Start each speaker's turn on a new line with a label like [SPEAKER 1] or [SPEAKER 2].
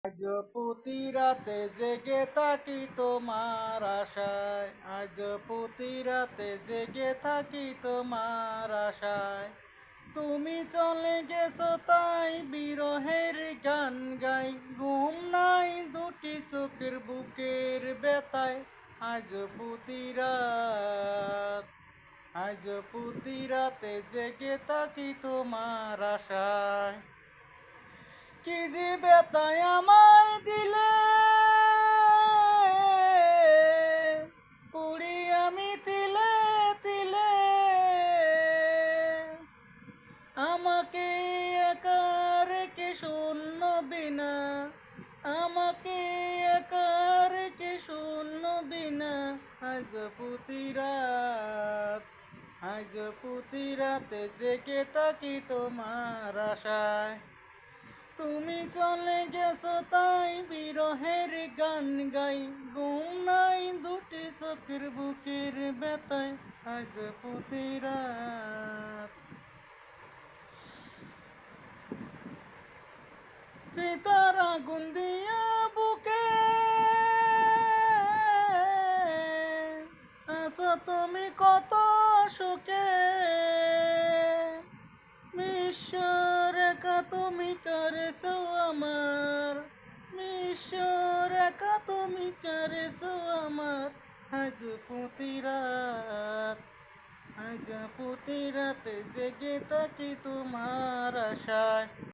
[SPEAKER 1] আজ প্রতি রাতে জেগে থাকি তোমার আশায়, আজ প্রতি রাতে জেগে থাকি তোমার আশায়। তুমি চলে গেছো তাই বিরহের গান গাই, ঘুম নাই দুটি চোখের বুকের ব্যথায়। আজ প্রতি রাত, আজ প্রতি রাতে জেগে থাকি তোমার আশায়। কি যে ব্যথায় আমায় দিলে, পুরি আমি তিলে তিলে। আমাকে একা রেখে শূন্য বিনা, আমাকে একা রেখে শূন্য বিনা। আজ প্রতি রাত, আজ প্রতি রাতে জেগে থাকি তোমার আশায়। তুমি চলে গেছো তাই বিরহের গান গাই, ঘুম নাই দুটি চোখের বুকের ব্যথায়। আজ প্রতি রাত, সীতার আগুন দিয়া বুকে আছো তুমি কত সুখে। মিশর একা তুমি করেছো আমার, মিশর একা তুমি করেছো আমার। আজ প্রতি রাত, আজ প্রতি রাতে জেগে থাকি তোমার আশায়।